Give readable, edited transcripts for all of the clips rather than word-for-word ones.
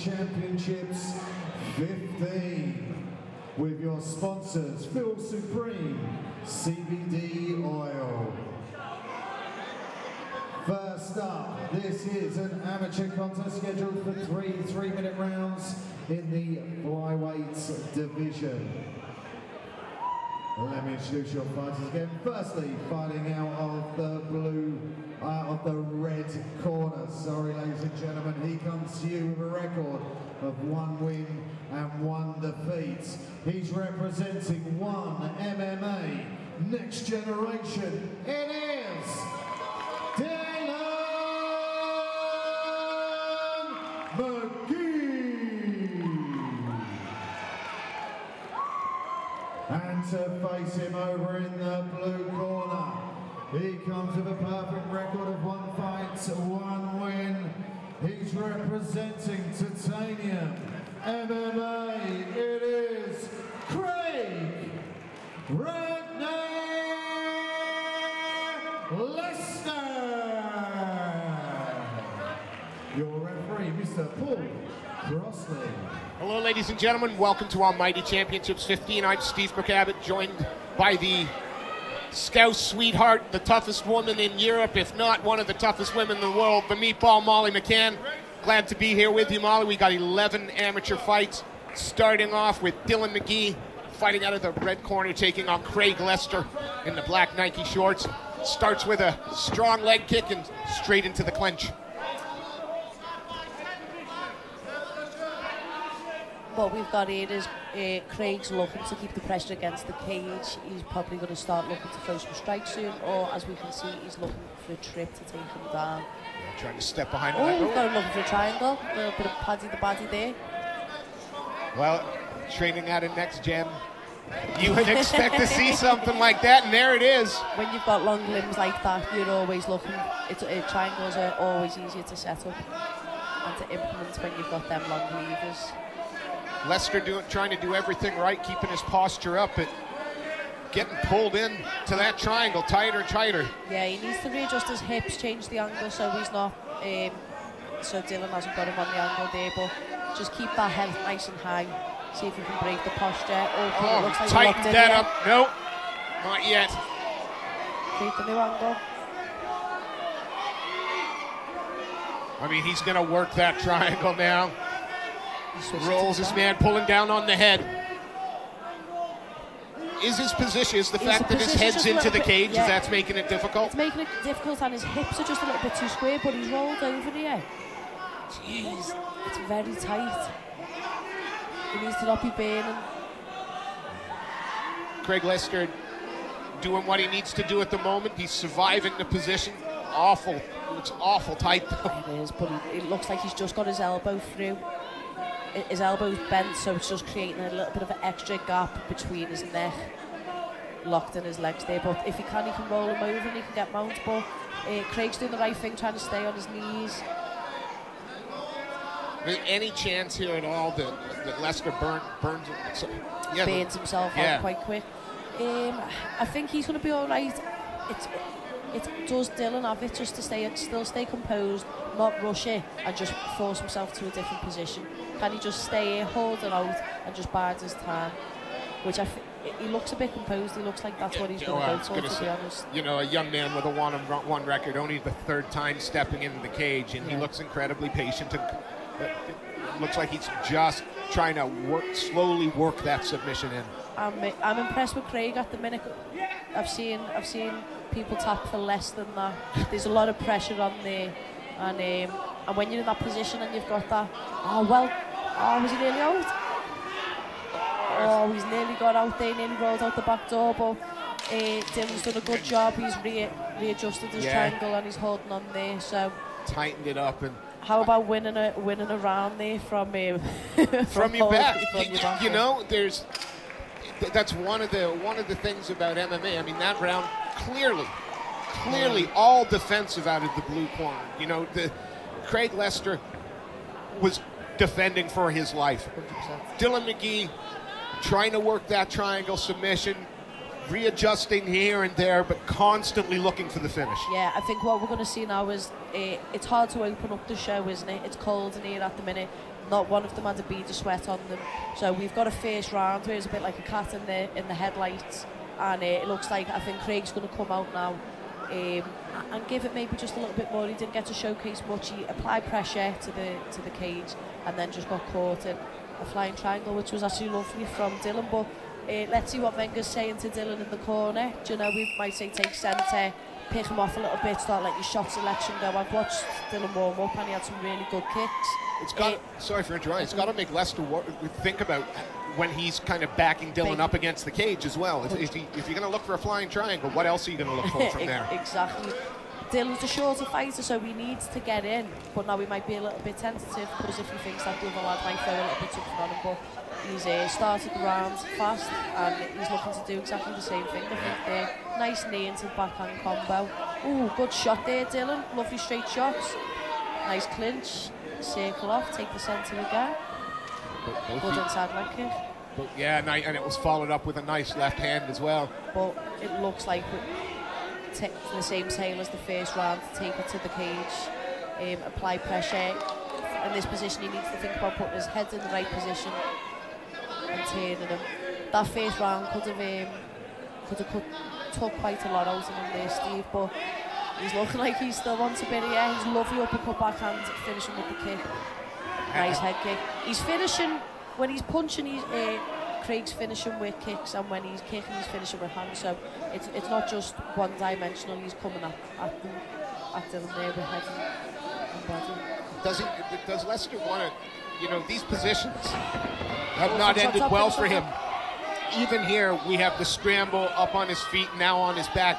Championships 15 with your sponsors Feel Supreme CBD oil. First up, this is an amateur contest scheduled for three 3-minute rounds in the flyweight division. Let me introduce your fighters again. Firstly, fighting out of the red corner. Sorry, ladies and gentlemen, he comes to you with a record of 1 win and 1 defeat. He's representing ONE MMA Next Generation. It is McGee. And to face him over in the blue corner, he comes with a perfect record of 1 fight, 1 win. He's representing Titanium MMA. It is Craig Leicester. Your referee, Mr. Paul Crossley. Hello, ladies and gentlemen. Welcome to our Mighty Championships 15. I'm Steve Abbott, joined by the Scouse sweetheart, the toughest woman in Europe, if not one of the toughest women in the world, the meatball, Molly McCann. Glad to be here with you, Molly. We got 11 amateur fights, starting off with Dylan McGee, fighting out of the red corner, taking on Craig Leicester in the black Nike shorts. Starts with a strong leg kick and straight into the clinch. What we've got here is Craig's looking to keep the pressure against the cage. He's probably going to start looking to throw some strikes soon, or as we can see, he's looking for a trip to take him down. Yeah, trying to step behind him. Oh, we've got him looking for a triangle. A little bit of paddy the body there. Well, training out in Next Gen, you would expect to see something like that, and there it is. When you've got long limbs like that, you're always looking. Triangles are always easier to set up and to implement when you've got them long levers. Leicester trying to do everything right, keeping his posture up, but getting pulled in to that triangle tighter and tighter. Yeah, he needs to readjust his hips, change the angle so he's not, so Dylan hasn't got him on the angle there, but just keep that head nice and high. See if you can break the posture. Oh, looks like tighten that up. No, not yet. Create the new angle. I mean, he's going to work that triangle now. Rolls his man, pulling down on the head. Is his position, is the fact that his head's into the cage, yeah. That's making it difficult? It's making it difficult, and his hips are just a little bit too square, but he's rolled over here. Jeez, it's very tight. He needs to not be burning. Craig Leicester doing what he needs to do at the moment. He's surviving the position. Awful. It looks awful tight, though. It is, but it looks like he's just got his elbow through. His elbow's bent, so it's just creating a little bit of an extra gap between his neck, locked in his legs there. But if he can roll him over and he can get mount. But Craig's doing the right thing, trying to stay on his knees. Any chance here at all that Leicester burns himself out quite quick? I think he's going to be all right. It does Dylan have it just to still stay composed, not rush it, and just force himself to a different position. Can he just stay here, hold it out, and just bide his time? Which he looks a bit composed. He looks like that's what he's going to go for, to be honest. You know, a young man with a 1-1 record, only the 3rd time stepping into the cage, and he looks incredibly patient. And it looks like he's just trying to slowly work that submission in. I'm impressed with Craig at the minute. I've seen people tap for less than that. There's a lot of pressure on there, and when you're in that position and you've got that, was he nearly out? Oh, he's nearly got out there, nearly rolled out the back door, but Dylan's done a good job. He's readjusted his triangle and he's holding on there. So tightened it up. And how about winning a round there from from your back? You know, that's one of the things about MMA. I mean, that round clearly all defensive out of the blue corner. You know, Craig Leicester was defending for his life. 100%. Dylan McGee trying to work that triangle submission, readjusting here and there, but constantly looking for the finish. Yeah, I think what we're going to see now is it's hard to open up the show, isn't it? It's cold in here at the minute. Not one of them had a bead of sweat on them. So we've got a first round where it's a bit like a cat in the headlights. And it looks like, I think Craig's going to come out now and give it maybe just a little bit more. He didn't get to showcase much. He applied pressure to the cage and then just got caught in a flying triangle, which was actually lovely from Dylan. But let's see what Wenger's saying to Dylan in the corner. Do you know, we might say take centre, pick him off a little bit, start letting your shot selection go. I've watched Dylan warm up and he had some really good kicks. It's got, sorry for interrupting, it's got to make Leicester think about when he's kind of backing Dylan up against the cage as well. If you're going to look for a flying triangle, what else are you going to look for from there? Exactly. Dylan's a shorter fighter, so he needs to get in, but now he might be a little bit tentative because if he thinks that the other lad might throw a little bit something on him, but he's started the round fast and he's looking to do exactly the same thing. I think nice knee into the backhand combo. Ooh, good shot there, Dylan. Lovely straight shots. Nice clinch. Circle off, take the centre again. Good inside leg kick. But yeah, and it was followed up with a nice left hand as well. But it looks like the same tail as the first round, to take it to the cage, apply pressure. In this position, he needs to think about putting his head in the right position and turning him. That first round could have took quite a lot out of him there, Steve, but he's looking like he still wants a bit of air. He's lovely uppercut backhand, finishing with the kick. Nice head kick. He's finishing, when he's punching, Craig's finishing with kicks, and when he's kicking, he's finishing with hands. So it's not just one-dimensional. He's coming at them there with head and body. Does Leicester want to, these positions have not ended well for him. Even here, we have the scramble up on his feet, now on his back.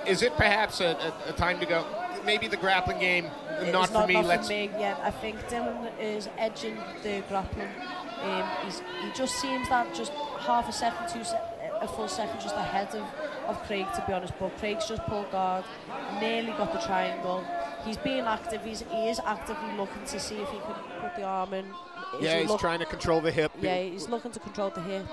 Is it perhaps a time to go? Maybe the grappling game, not for me. Yeah, I think Dylan is edging the grappling. He just seems that just half a second to a full second just ahead of Craig, to be honest. But Craig's just pulled guard, nearly got the triangle. He's being active. He is actively looking to see if he can put the arm in. He's trying to control the hip. Yeah, he's looking to control the hip.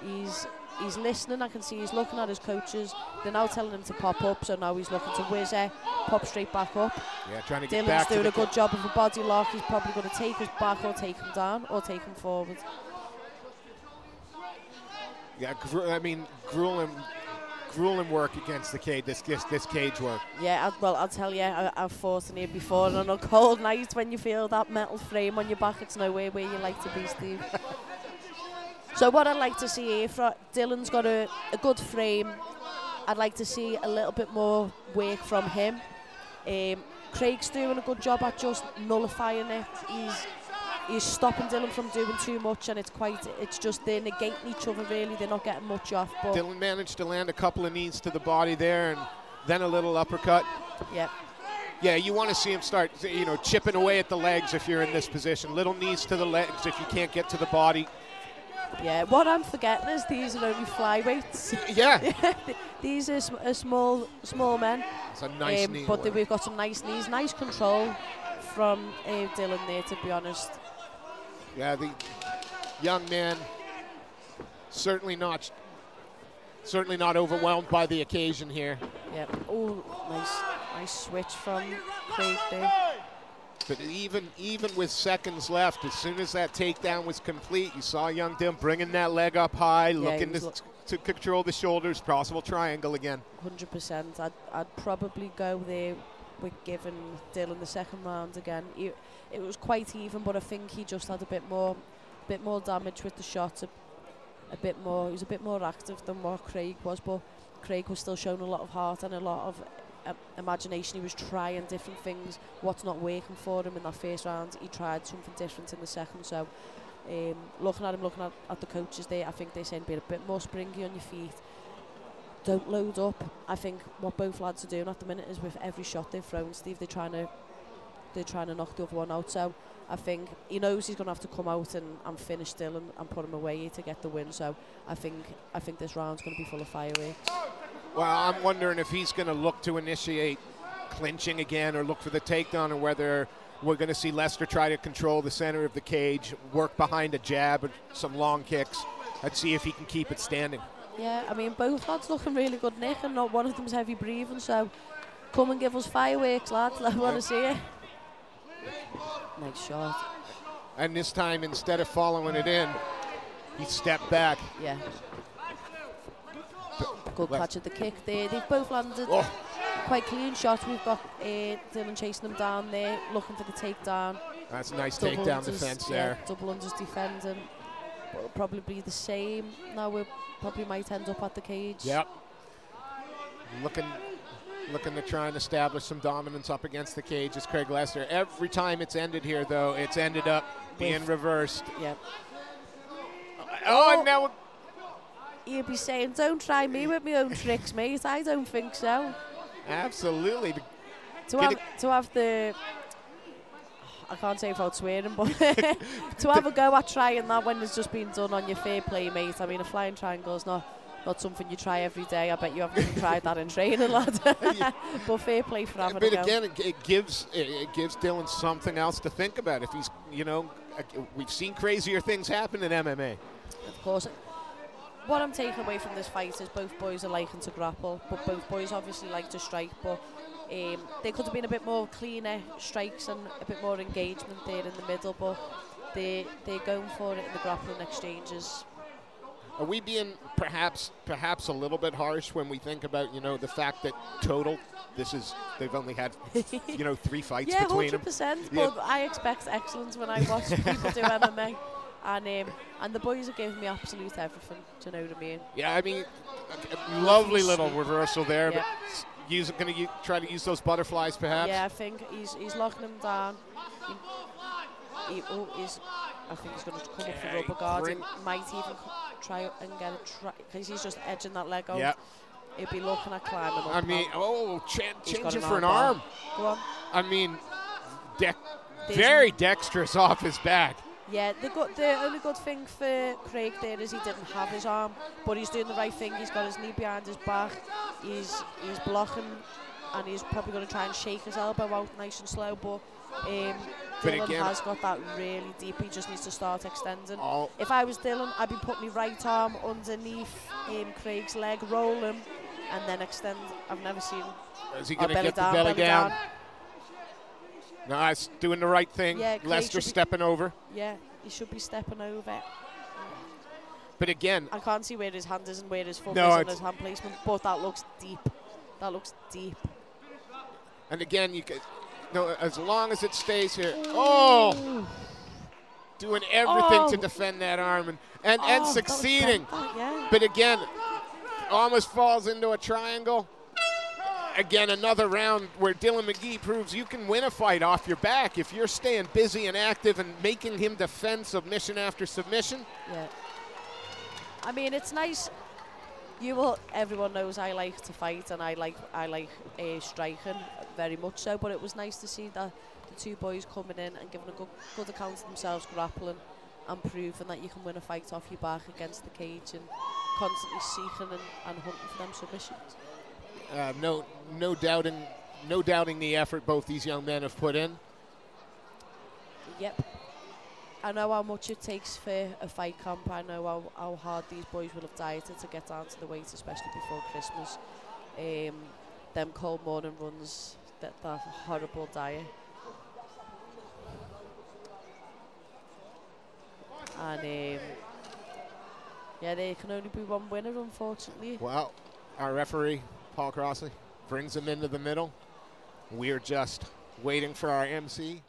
He's listening. I can see he's looking at his coaches. They're now telling him to pop up, so now he's looking to whiz it, pop straight back up. Yeah, trying to get Dylan's back. Dylan's doing a good job of a body lock. He's probably going to take us back or take him down or take him forward. Yeah, I mean, grueling work against the cage. This cage work. Yeah, I'll tell you, I've fought in here before, and on a cold night when you feel that metal frame on your back, it's nowhere where you like to be, Steve. So what I'd like to see here, Dylan's got a good frame. I'd like to see a little bit more work from him. Craig's doing a good job at just nullifying it. He's stopping Dylan from doing too much, and it's just they're negating each other really. They're not getting much off. But Dylan managed to land a couple of knees to the body there, and then a little uppercut. Yeah. Yeah, you want to see him start, chipping away at the legs if you're in this position. Little knees to the legs if you can't get to the body. Yeah, what I'm forgetting is these are only flyweights. Yeah. These are small men. It's a nice knee. But we've got some nice knees, nice control from Dylan there, to be honest. Yeah, the young man certainly not overwhelmed by the occasion here. Yeah. Oh, nice switch from Craig there. But even with seconds left, as soon as that takedown was complete, you saw young Dim bringing that leg up high, looking to control the shoulders, possible triangle again. 100%. I'd probably go there with giving Dylan the second round again. It was quite even, but I think he just had a bit more damage with the shots. A bit more. He was a bit more active than what Craig was, but Craig was still showing a lot of heart and a lot of imagination. He was trying different things. What's not working for him in that first round, he tried something different in the second. So looking at the coaches there, I think they're saying be a bit more springy on your feet, don't load up. I think what both lads are doing at the minute is with every shot they've thrown, Steve, they're trying to knock the other one out. So I think he knows he's going to have to come out and finish Dylan and put him away to get the win. So I think this round's going to be full of fireworks. Well, I'm wondering if he's going to look to initiate clinching again or look for the takedown, or whether we're going to see Leicester try to control the center of the cage, work behind a jab or some long kicks. Let's see if he can keep it standing. Yeah, I mean, both lads looking really good, Nick, and not one of them's heavy breathing, so come and give us fireworks, lads. I want to see it. Nice shot. And this time, instead of following it in, he stepped back. Yeah. Good catch at the kick there. They've both landed quite clean shots. We've got Dylan chasing them down there, looking for the takedown. That's a nice takedown defense there. Double unders defending. It'll probably be the same. Now we probably might end up at the cage. Yep. Looking to try and establish some dominance up against the cage is Craig Leicester. Every time it's ended here, though, it's ended up being reversed. Yep. Oh, and now you'd be saying, don't try me with my own tricks, mate. I don't think so. Absolutely. To have the... I can't say without swearing, but to have a go at trying that when it's just been done on your fair play, mate. I mean, a flying triangle is not something you try every day. I bet you haven't even tried that in training, lad. But fair play for having a go. But again, it gives Dylan something else to think about. If he's, we've seen crazier things happen in MMA. Of course. What I'm taking away from this fight is both boys are liking to grapple, but both boys obviously like to strike. But there could have been a bit more cleaner strikes and a bit more engagement there in the middle, but they're going for it in the grappling exchanges. Are we being perhaps a little bit harsh when we think about, the fact that total, they've only had, 3 fights between them? 100%, but I expect excellence when I watch people do MMA. And the boys are giving me absolute everything, do you know what I mean? Yeah, I mean, lovely little reversal there, yeah. But going to try to use those butterflies perhaps? Yeah, I think he's locking him down. I think he's going to come up for rubber guard and might even try and get a try, because he's just edging that leg out. Yeah. He'll be looking at climbing up. I mean, changing for an arm. Go on. I mean, very dexterous off his back. Yeah, the only good thing for Craig there is he didn't have his arm, but he's doing the right thing. He's got his knee behind his back. He's blocking, and he's probably going to try and shake his elbow out nice and slow. But Dylan has got that really deep. He just needs to start extending. If I was Dylan, I'd be putting my right arm underneath Craig's leg, roll him, and then extend. I've never seen. Is he going to get the belly down? Nice, doing the right thing. Yeah, Leicester stepping over. Yeah, he should be stepping over. But again, I can't see where his hand is and where his foot is and his hand placement, but that looks deep. That looks deep. And again, as long as it stays here. Doing everything to defend that arm and succeeding. But again, almost falls into a triangle. Again, another round where Dylan McGee proves you can win a fight off your back if you're staying busy and active and making him defend submission after submission. Yeah. I mean, it's nice. Everyone knows I like to fight and I like striking very much so. But it was nice to see that the two boys coming in and giving a good account of themselves, grappling and proving that you can win a fight off your back against the cage and constantly seeking and hunting for them submissions. No doubting the effort both these young men have put in. Yep. I know how much it takes for a fight camp. I know how hard these boys will have dieted to get down to the weight, especially before Christmas. Them cold morning runs, that horrible diet. And there can only be one winner, unfortunately. Well, our referee, Paul Crossley, brings him into the middle. We're just waiting for our MC.